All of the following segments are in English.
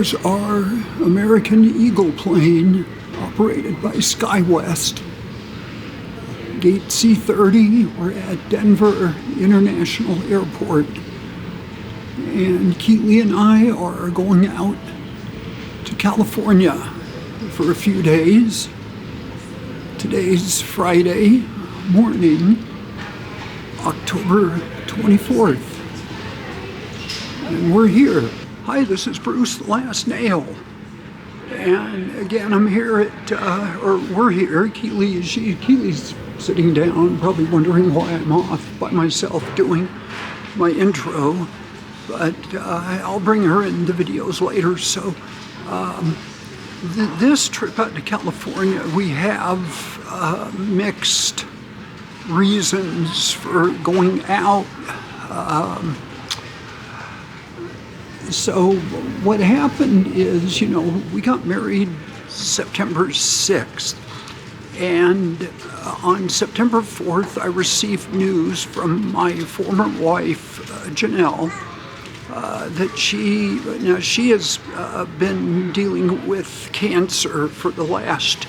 There's our American Eagle plane operated by SkyWest. Gate C30, we're at Denver International Airport. And Keeli and I are going out to California for a few days. Today's Friday morning, October 24th. And we're here. Hi, this is Bruce, theLastNail. And again, I'm here at, we're here. Keeli's sitting down, probably wondering why I'm off by myself doing my intro. But I'll bring her in the videos later. So this trip out to California, we have mixed reasons for going out. So what happened is, we got married September 6th. And on September 4th, I received news from my former wife, Janelle, that she has been dealing with cancer for the last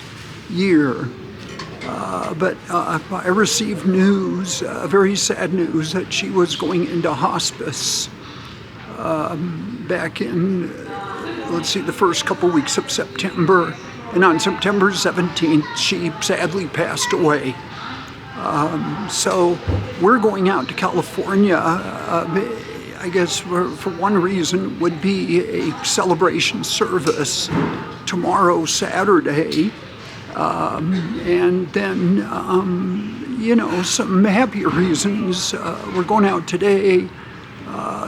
year. But I received news, very sad news, that she was going into hospice back in, the first couple weeks of September. And on September 17th, she sadly passed away. So we're going out to California, I guess for one reason would be a celebration service tomorrow, Saturday. And then, some happier reasons. We're going out today.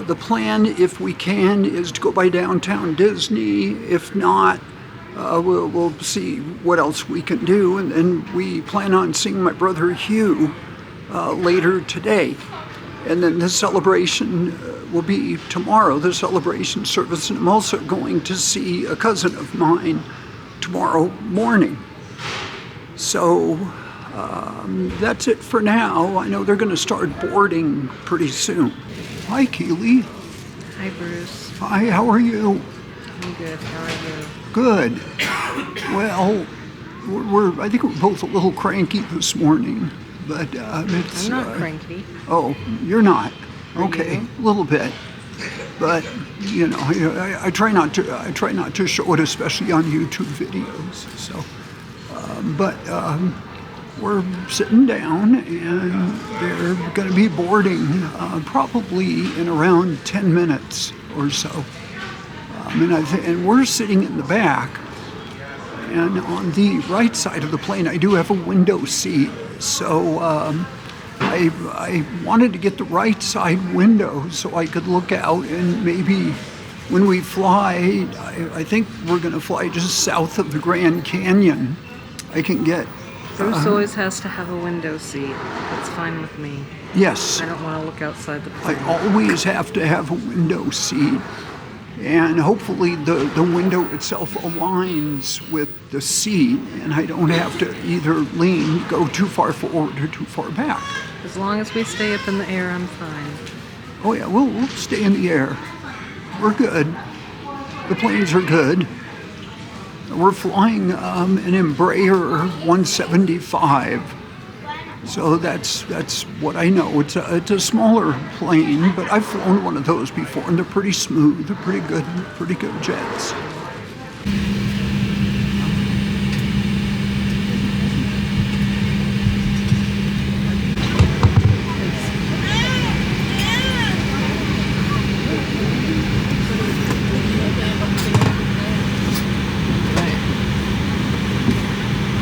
The plan, if we can, is to go by downtown Disney. If not, we'll see what else we can do. And then we plan on seeing my brother Hugh later today. And then the celebration will be tomorrow, the celebration service. And I'm also going to see a cousin of mine tomorrow morning. So that's it for now. I know they're going to start boarding pretty soon. Hi, Keeli. Hi, Bruce. Hi, how are you? I'm good. How are you? Good. Well, I think we're both a little cranky this morning, but it's... I'm not cranky. Oh, you're not? Are Okay, you? A little bit. But, I try not to show it, especially on YouTube videos. So, we're sitting down, and they're going to be boarding probably in around 10 minutes or so. And we're sitting in the back, and on the right side of the plane, I do have a window seat. So I wanted to get the right side window so I could look out, and maybe when we fly, I think we're going to fly just south of the Grand Canyon. I can get... Bruce always has to have a window seat. That's fine with me. Yes. I don't want to look outside the plane. I always have to have a window seat. And hopefully the window itself aligns with the seat, and I don't have to either go too far forward or too far back. As long as we stay up in the air, I'm fine. Oh yeah, we'll stay in the air. We're good. The planes are good. We're flying an Embraer 175. So that's what I know. It's a smaller plane, but I've flown one of those before, and they're pretty smooth. They're pretty good jets.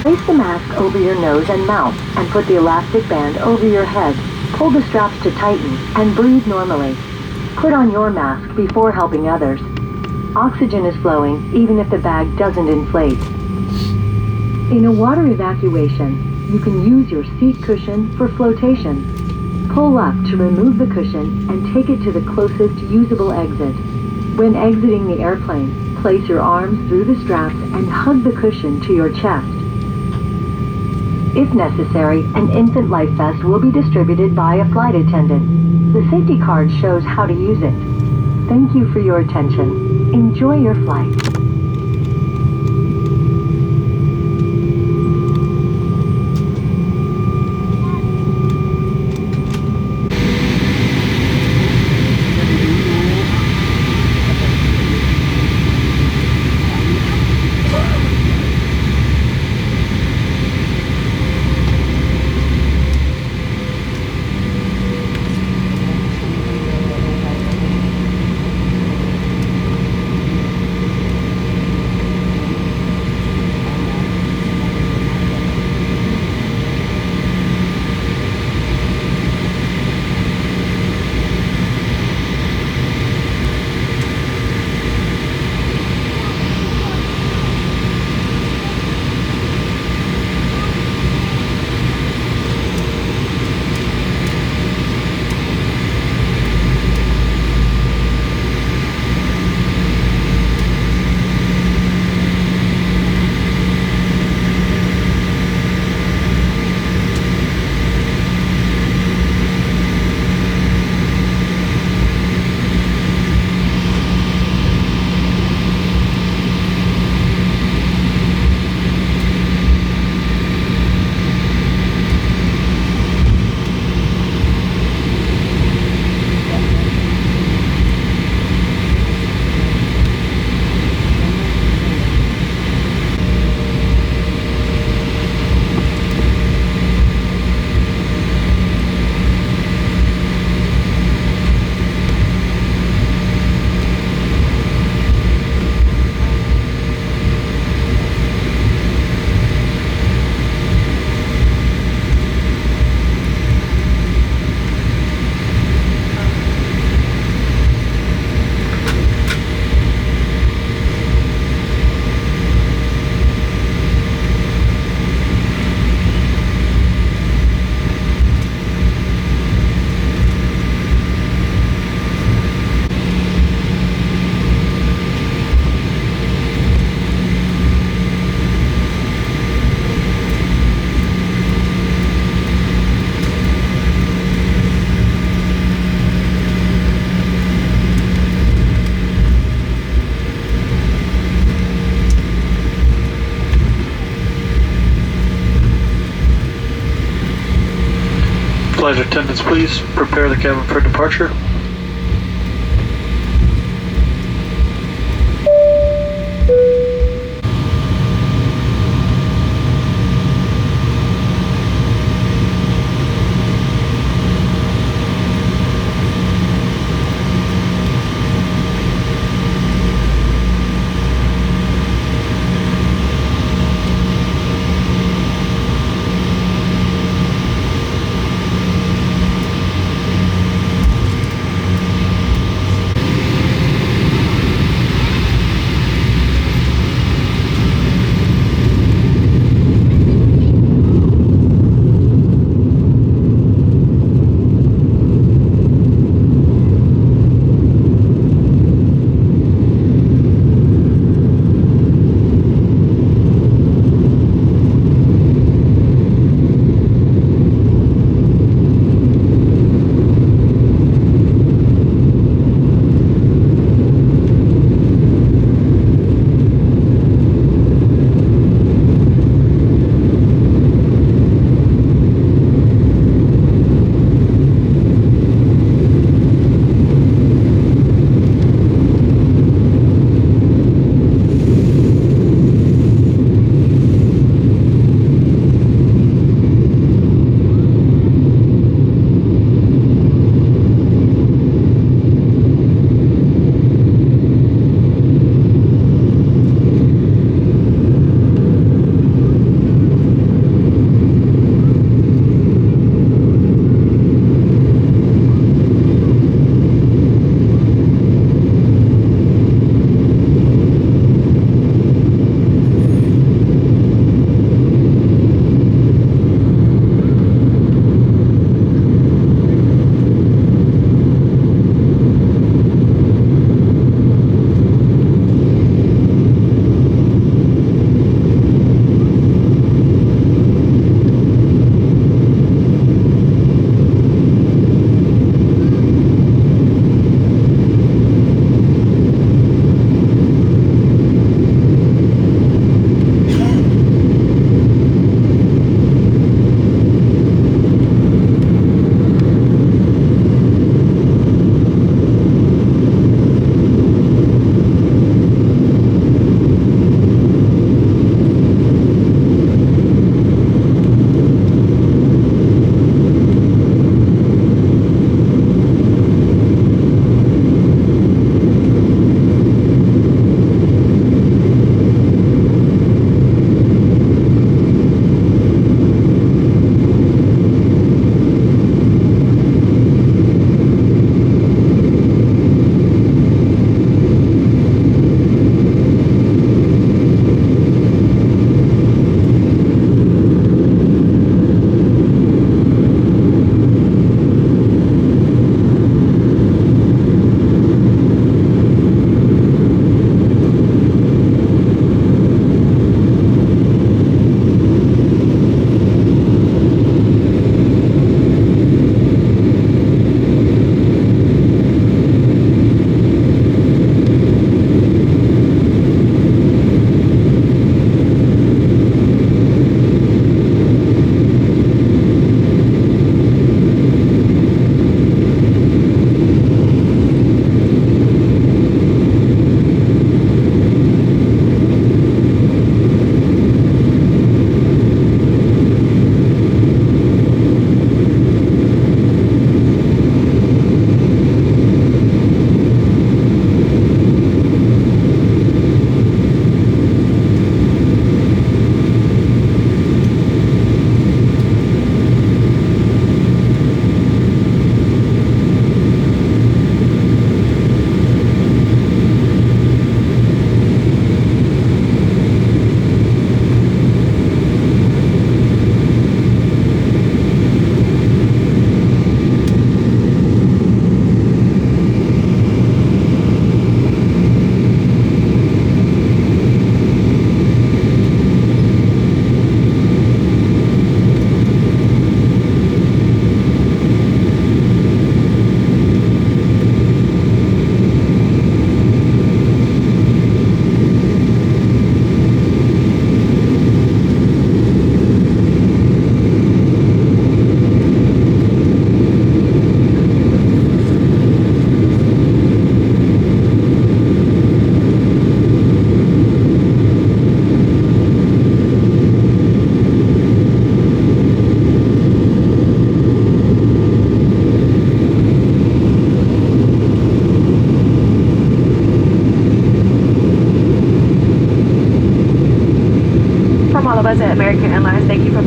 Place the mask over your nose and mouth and put the elastic band over your head. Pull the straps to tighten and breathe normally. Put on your mask before helping others. Oxygen is flowing even if the bag doesn't inflate. In a water evacuation, you can use your seat cushion for flotation. Pull up to remove the cushion and take it to the closest usable exit. When exiting the airplane, place your arms through the straps and hug the cushion to your chest. If necessary, an infant life vest will be distributed by a flight attendant. The safety card shows how to use it. Thank you for your attention. Enjoy your flight. Flight attendants, please prepare the cabin for departure.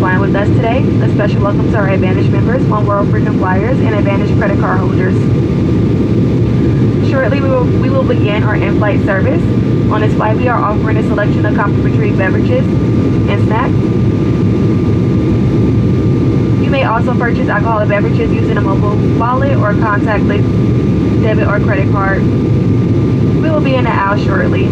flying with us today. A special welcome to our Advantage members, One World Frequent Flyers, and Advantage credit card holders. Shortly, we will begin our in-flight service. On this flight, we are offering a selection of complimentary beverages and snacks. You may also purchase alcoholic beverages using a mobile wallet or contactless debit or credit card. We will be in the aisle shortly.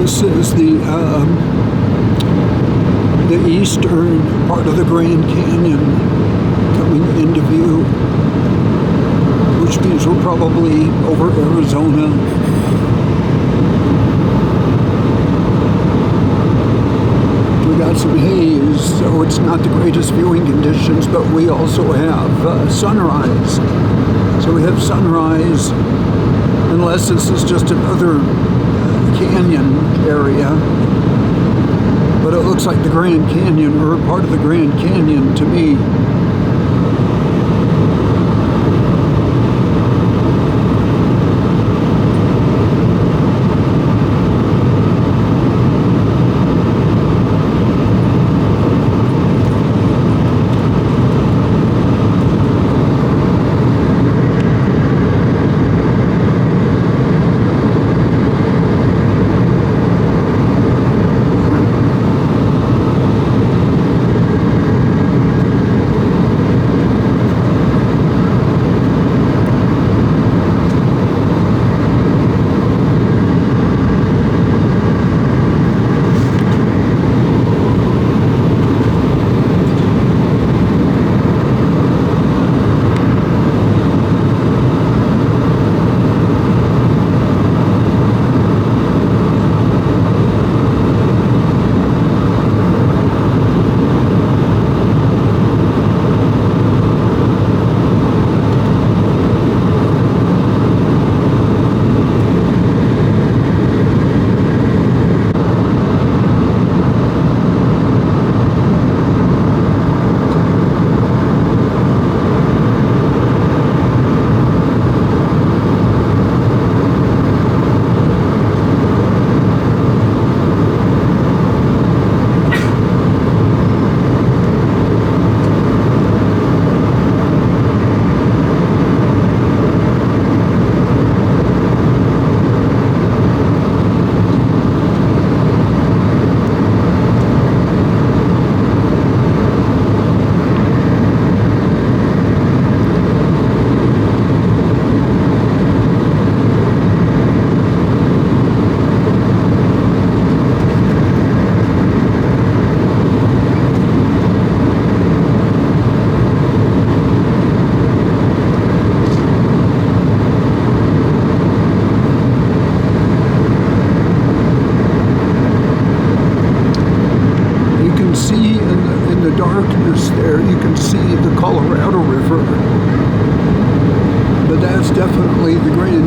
This is the eastern part of the Grand Canyon coming into view, which means we're probably over Arizona. We got some haze, so it's not the greatest viewing conditions, but we also have sunrise. So we have sunrise, unless this is just another canyon area, but it looks like the Grand Canyon, or part of the Grand Canyon to me.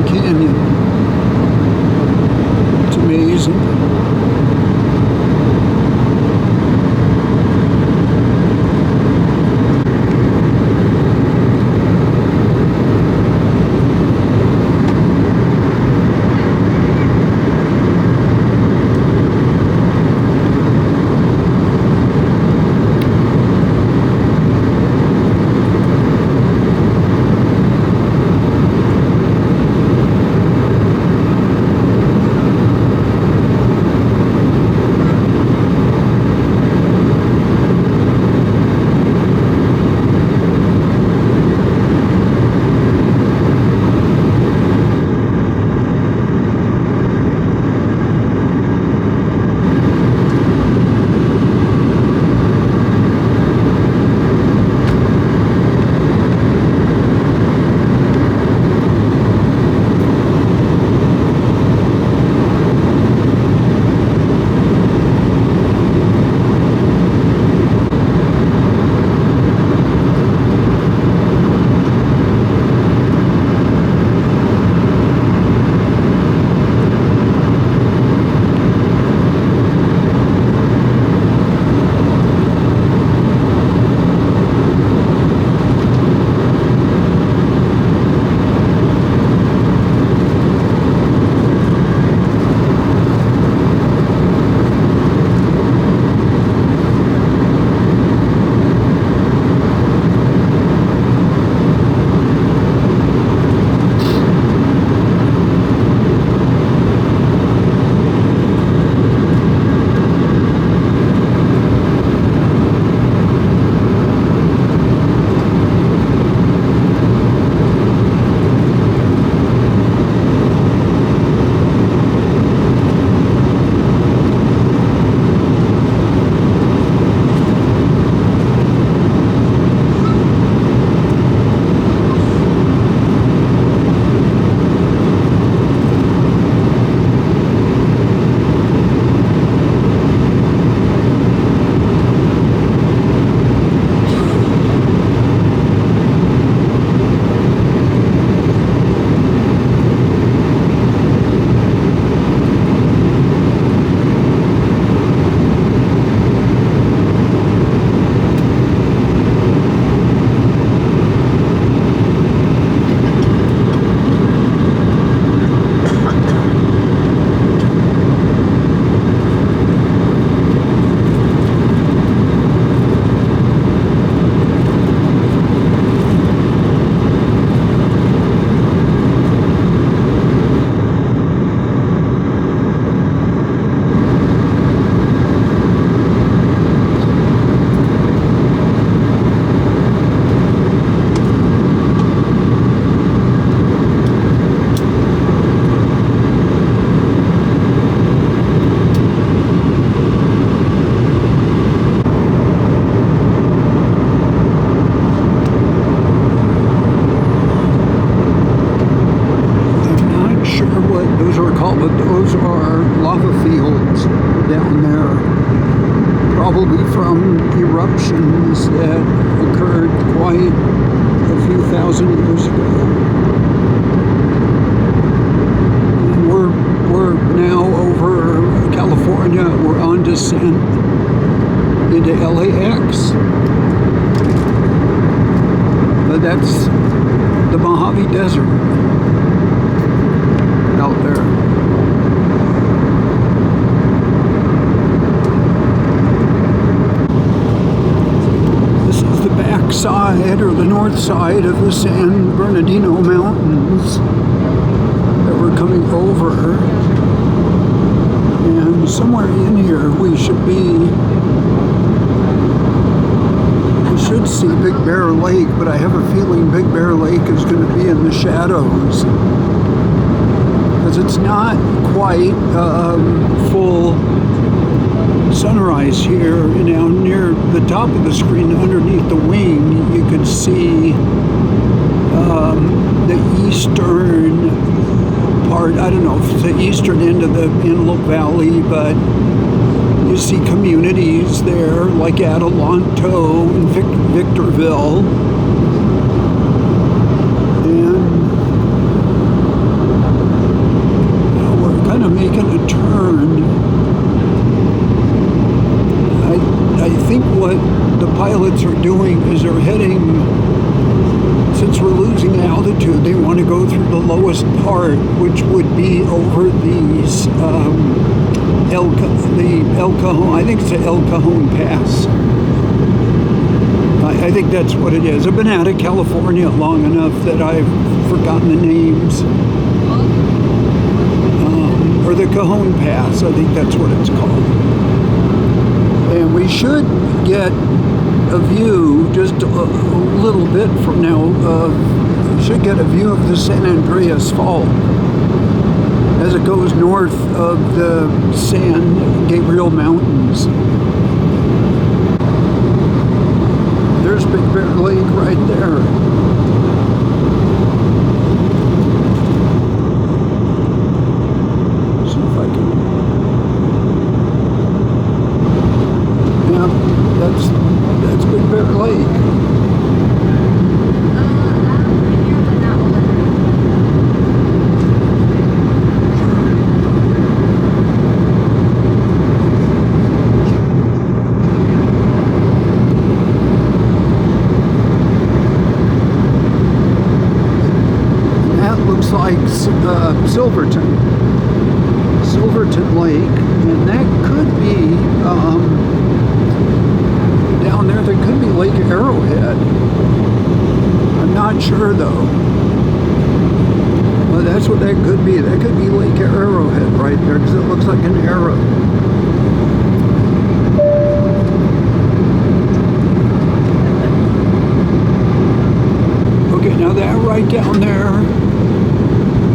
Grand Canyon. It's amazing. probably from eruptions that occurred quite a few thousand years ago. And we're now over California. We're on descent into LAX. But that's the Mojave Desert out there. Side or the north side of the San Bernardino Mountains that we're coming over, and somewhere in here we should see Big Bear Lake, but I have a feeling Big Bear Lake is going to be in the shadows because it's not quite full sunrise here. Now near the top of the screen underneath the wing you could see the eastern part. I don't know if it's the eastern end of the Int'L Valley, but you see communities there like Adelanto and Victorville, and northernmost part, which would be over these El Cajon. I think it's the El Cajon Pass. I think that's what it is. I've been out of California long enough that I've forgotten the names. Or the Cajon Pass, I think that's what it's called. And we should get a view just a little bit from now should get a view of the San Andreas Fault as it goes north of the San Gabriel Mountains. There's Big Bear Lake right there. See if I can. Yeah, that's Big Bear Lake. Like Silverton Lake, and that could be down there. There could be Lake Arrowhead. I'm not sure though. Well, that's what that could be. That could be Lake Arrowhead right there because it looks like an arrow. Okay, now that right down there,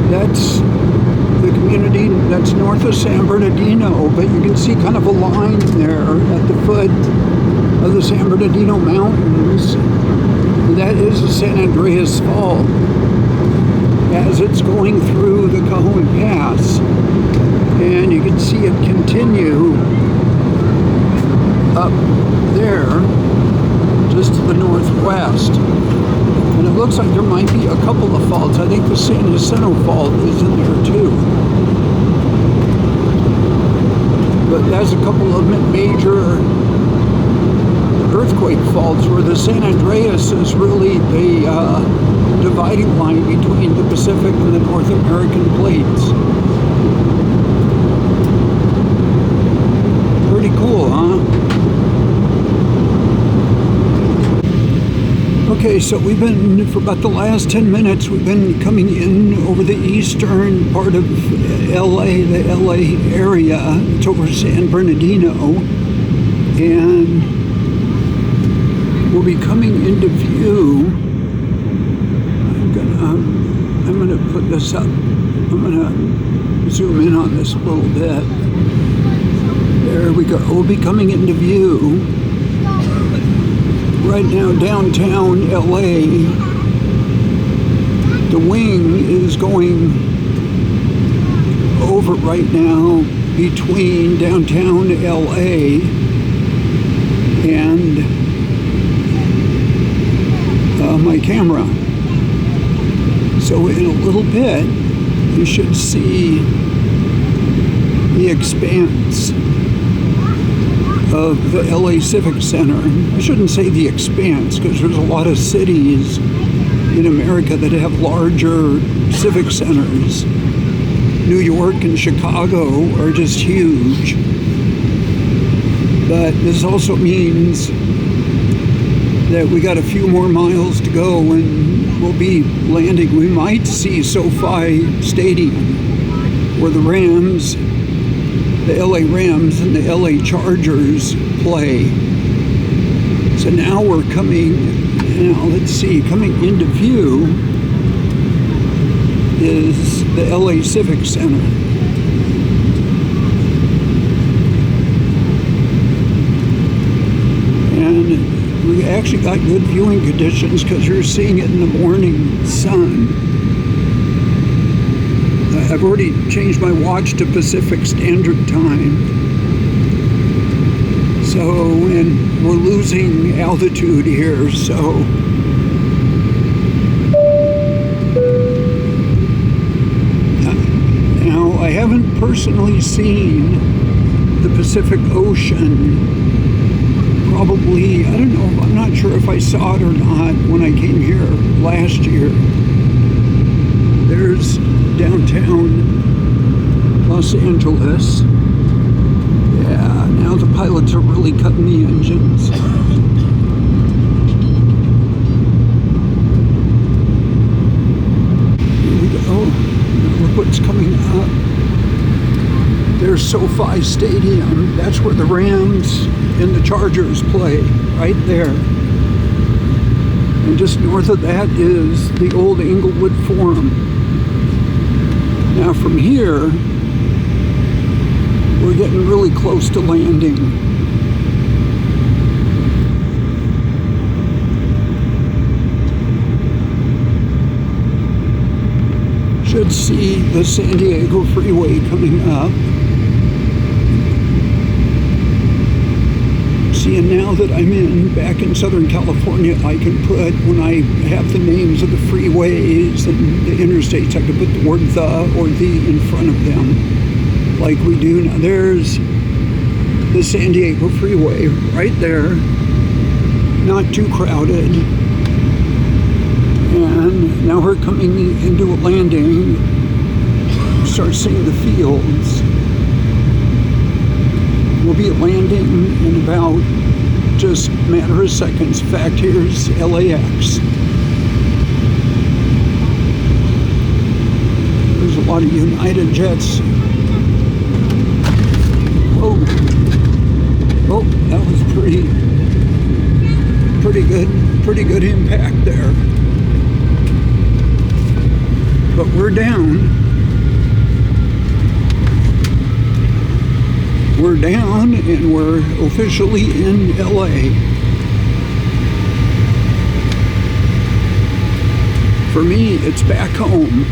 that's the community that's north of San Bernardino, but you can see kind of a line there at the foot of the San Bernardino Mountains. That is the San Andreas Fault as it's going through the Cajon Pass. And you can see it continue up there just to the northwest. And it looks like there might be a couple of faults. I think the San Jacinto Fault is in there too. But there's a couple of major earthquake faults where the San Andreas is really the dividing line between the Pacific and the North American plates. Pretty cool, huh? Okay, so we've been, for about the last 10 minutes, we've been coming in over the eastern part of LA, the LA area. It's over San Bernardino. And we'll be coming into view. I'm gonna put this up. I'm gonna zoom in on this a little bit. There we go. We'll be coming into view right now downtown LA. The wing is going over right now between downtown LA and my camera. So in a little bit you should see the expanse of the LA Civic Center. I shouldn't say the expanse because there's a lot of cities in America that have larger civic centers. New York and Chicago are just huge. But this also means that we got a few more miles to go and we'll be landing. We might see SoFi Stadium where the Rams, the LA Rams and the LA Chargers play. So now we're coming, let's see, coming into view is the LA Civic Center. And we actually got good viewing conditions because you're seeing it in the morning sun. I've already changed my watch to Pacific Standard Time. So, and we're losing altitude here, so. Now, I haven't personally seen the Pacific Ocean. Probably, I don't know, I'm not sure if I saw it or not when I came here last year. There's downtown Los Angeles. Yeah, now the pilots are really cutting the engines. Here we go. Now look what's coming up. There's SoFi Stadium. That's where the Rams and the Chargers play, right there. And just north of that is the old Inglewood Forum. Now from here, we're getting really close to landing. Should see the San Diego freeway coming up. Seeing now that I'm back in Southern California, I can put, when I have the names of the freeways and the interstates, I can put the word "the" or "the" in front of them, like we do now. There's the San Diego freeway right there, not too crowded. And now we're coming into a landing. Start seeing the fields. We'll be landing in about just a matter of seconds. In fact, here's LAX. There's a lot of United jets. Whoa. Oh, that was pretty good impact there. But we're down. We're down and we're officially in LA. For me, it's back home.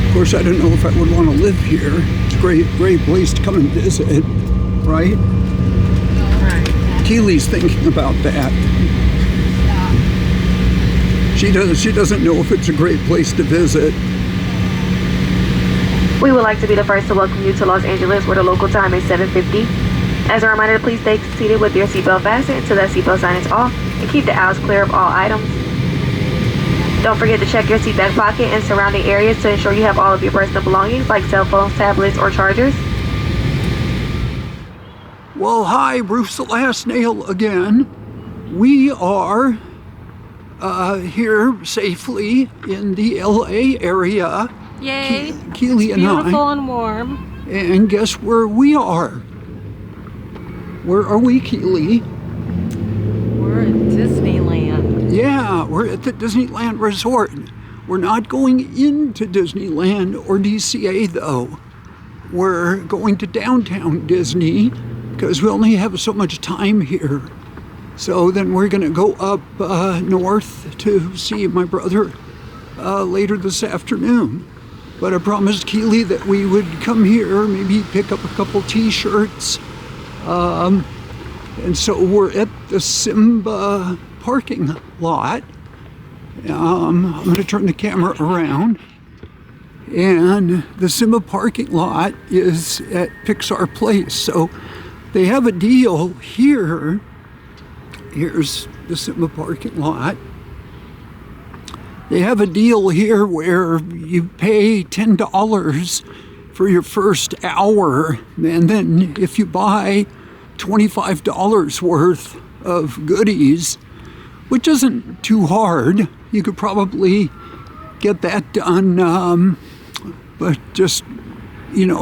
Of course, I don't know if I would want to live here. It's a great place to come and visit, right? Right. Keely's thinking about that. She doesn't know if it's a great place to visit. We would like to be the first to welcome you to Los Angeles, where the local time is 7:50. As a reminder, please stay seated with your seatbelt fastened until that seatbelt sign is off, and keep the aisles clear of all items. Don't forget to check your seat back pocket and surrounding areas to ensure you have all of your personal belongings like cell phones, tablets, or chargers. Well, hi, Bruce theLastNail again. We are here safely in the LA area. Yay! Keely and Beautiful I. and warm. And guess where we are? Where are we, Keely? We're at Disneyland. Yeah, we're at the Disneyland Resort. We're not going into Disneyland or DCA though. We're going to downtown Disney because we only have so much time here. So then we're gonna go up north to see my brother later this afternoon. But I promised Keely that we would come here, maybe pick up a couple t-shirts. And so we're at the Simba parking lot. I'm gonna turn the camera around. And the Simba parking lot is at Pixar Place. So they have a deal here. Here's the Simba parking lot. They have a deal here where you pay $10 for your first hour, and then if you buy $25 worth of goodies, which isn't too hard, you could probably get that done, but just,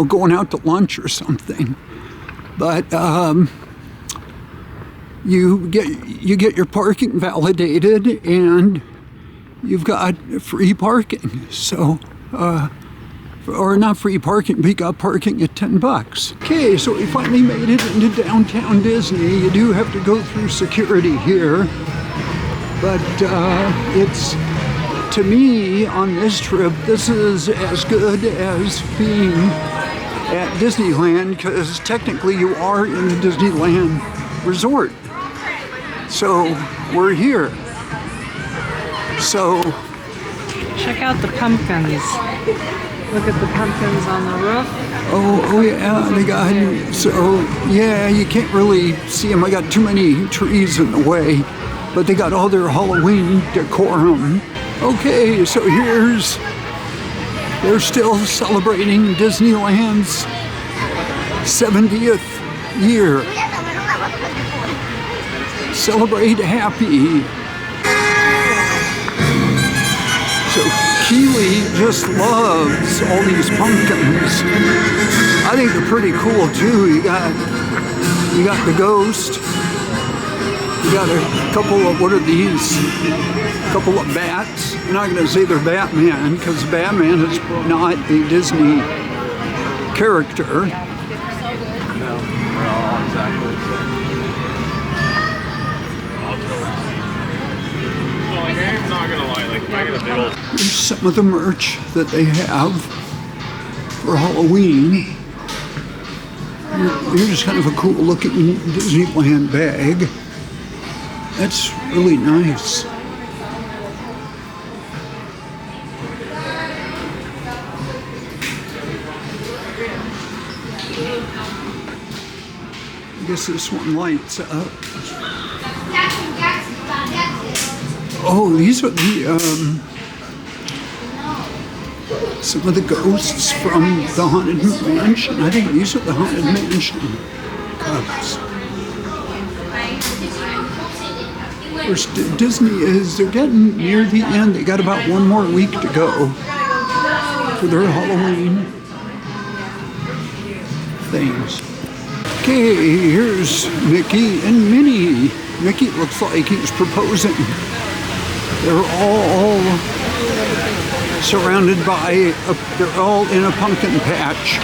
going out to lunch or something. But you get your parking validated, and you've got free parking. So, or not free parking, but you got parking at $10. Okay, so we finally made it into downtown Disney. You do have to go through security here, but it's, to me, on this trip, this is as good as being at Disneyland, because technically you are in the Disneyland Resort. So we're here. So Check out the pumpkins. Look at the pumpkins on the roof. oh yeah, they got, so yeah, you can't really see them. I got too many trees in the way. but they got all their Halloween decorum. Okay, so they're still celebrating Disneyland's 70th year. Celebrate happy. So Keely just loves all these pumpkins. I think they're pretty cool too. You got the ghost. You got a couple of, what are these? A couple of bats. I'm not going to say they're Batman because Batman is not a Disney character. Here's some of the merch that they have for Halloween. Here's kind of a cool looking Disneyland bag. That's really nice. I guess this one lights up. Oh, these are the some of the ghosts from the Haunted Mansion. I think these are the Haunted Mansion cups. Of course, Disney they're getting near the end. They got about one more week to go for their Halloween things. Okay, here's Mickey and Minnie. Mickey looks like he's proposing. They're all surrounded by, they're all in a pumpkin patch.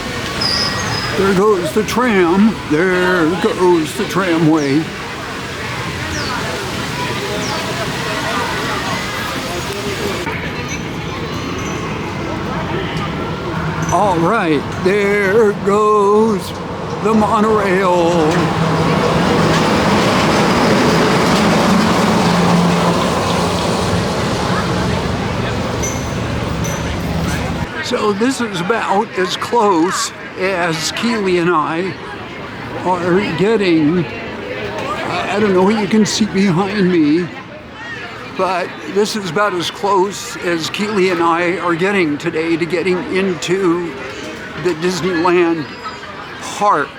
There goes the tram. There goes the tramway. All right, there goes the monorail. So this is about as close as Keely and I are getting. I don't know what you can see behind me, but this is about as close as Keely and I are getting today to getting into the Disneyland park.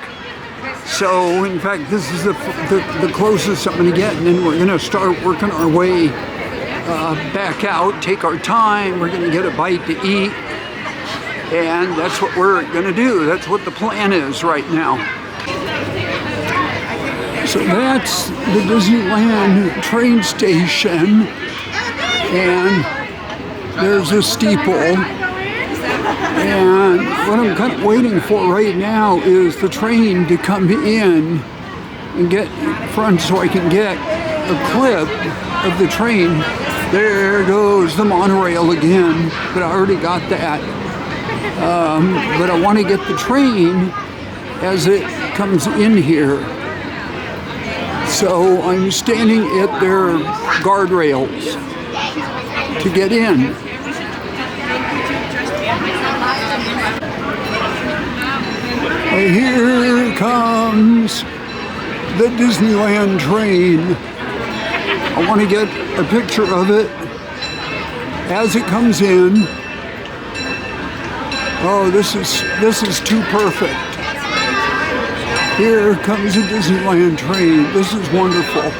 So in fact, this is the closest I'm going to get, and then we're going to start working our way back out, take our time. We're going to get a bite to eat. And that's what we're going to do. That's what the plan is right now. So that's the Disneyland train station. And there's a steeple. And what I'm kind of waiting for right now is the train to come in and get in front so I can get a clip of the train. There goes the monorail again, but I already got that. But I want to get the train as it comes in here. So I'm standing at their guardrails to get in. Here comes the Disneyland train. I want to get a picture of it as it comes in. Oh, this is too perfect. Here comes a Disneyland train. This is wonderful.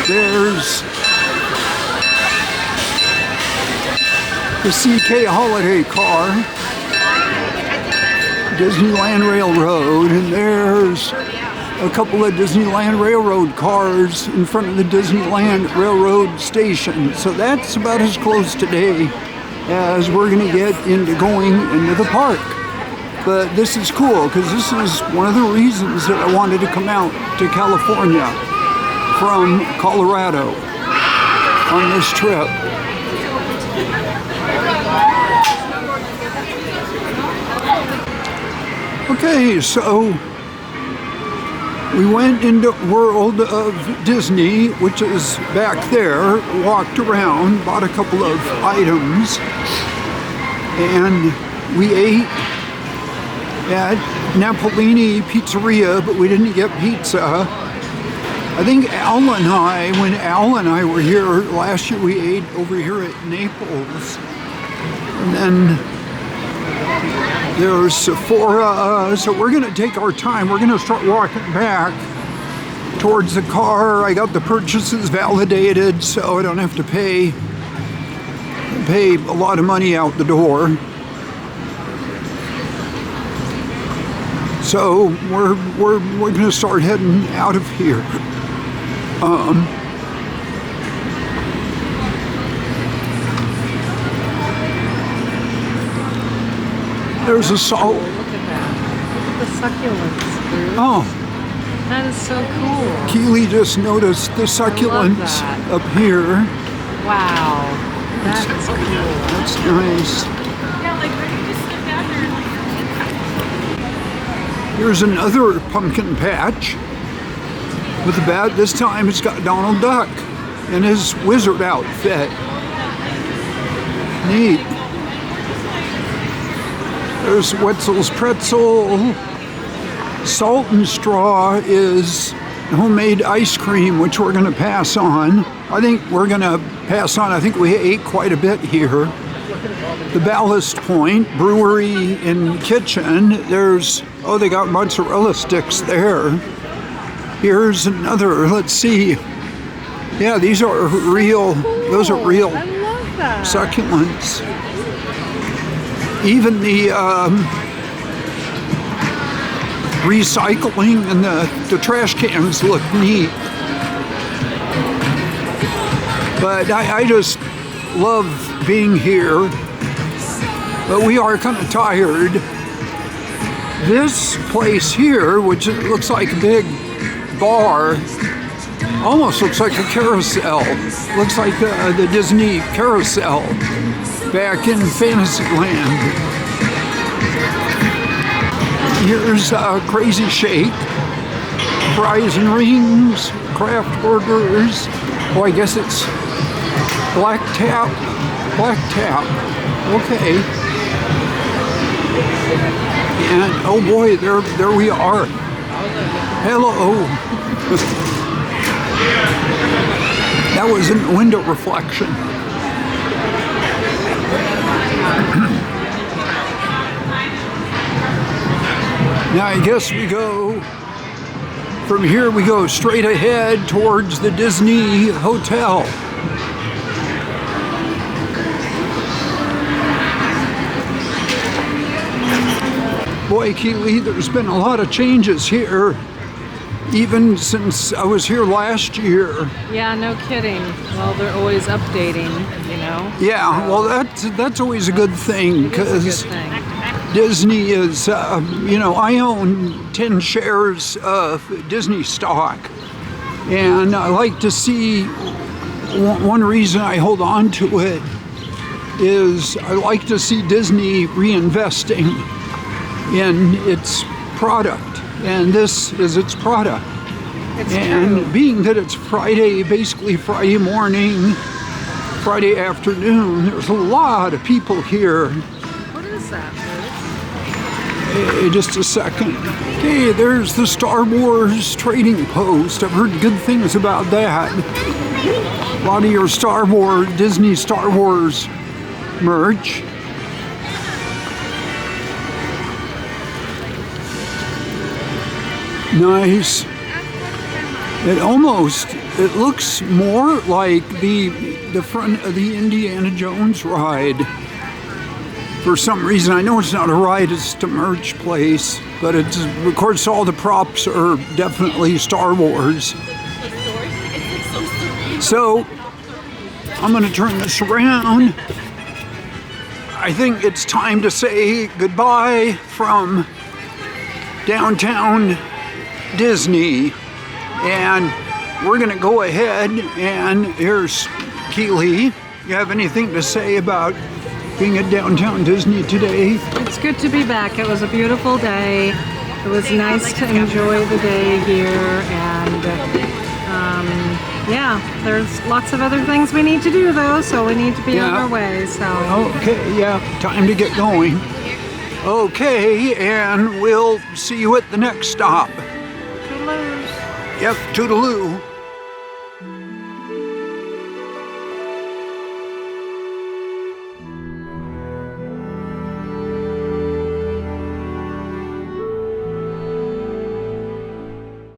There's the CK Holiday car, Disneyland Railroad, and there's a couple of Disneyland Railroad cars in front of the Disneyland Railroad station. So that's about as close today as we're going to get into going into the park. But this is cool because this is one of the reasons that I wanted to come out to California from Colorado on this trip. Okay, so we went into World of Disney, which is back there, walked around, bought a couple of items, and we ate at Napolini Pizzeria, but we didn't get pizza. I think when Al and I were here last year, we ate over here at Naples. And then there's Sephora. So we're going to take our time. We're going to start walking back towards the car. I got the purchases validated, so I don't have to pay a lot of money out the door. So we're going to start heading out of here. There's a salt. Look at that. Look at the succulents, Bruce. Oh, That is so cool. Keely just noticed the succulents that. up here. Wow. That is cool. That's nice. Here's another pumpkin patch with a bat. This time it's got Donald Duck in his wizard outfit. Neat. There's Wetzel's Pretzel. Salt and Straw is homemade ice cream, which we're going to pass on. I think we're going to pass on. I think we ate quite a bit here. The Ballast Point Brewery and Kitchen. They got mozzarella sticks there. Here's another, let's see. Yeah, these are real, those are real I love that. succulents. Even the recycling and the trash cans look neat. But I just love being here. But we are kind of tired. This place here, which looks like a big bar, almost looks like a carousel. Looks like the Disney carousel back in Fantasyland. Here's Crazy Shake, fries and rings, craft burgers. Oh, I guess it's Black Tap. Okay. And oh boy, there we are. Hello. That was a window reflection. Now I guess from here we go straight ahead towards the Disney Hotel. Boy, Keely, there's been a lot of changes here, even since I was here last year. Yeah, no kidding. Well, they're always updating, you know. Yeah, well, that's always a good thing, It is because a good thing. Disney is, I own 10 shares of Disney stock, and I like to see, one reason I hold on to it is I like to see Disney reinvesting in its product, and this is its product. It's And true. being that it's basically Friday morning, Friday afternoon, there's a lot of people here. What is that, Just a second. Okay, there's the Star Wars trading post. I've heard good things about that. A lot of your Disney Star Wars merch. Nice. It looks more like the front of the Indiana Jones ride. For some reason, I know it's not a ride, it's a merch place, but it's, of course, all the props are definitely Star Wars. So, I'm going to turn this around. I think it's time to say goodbye from downtown Disney, and we're going to go ahead, and here's Keely. You have anything to say about being at downtown Disney today? It's good to be back. It was a beautiful day. It was nice to enjoy the day here, and there's lots of other things we need to do though, so we need to be on Yeah. our way. So Okay, yeah, time to get going. Okay, and we'll see you at the next stop. Toodaloos. Yep, toodaloo.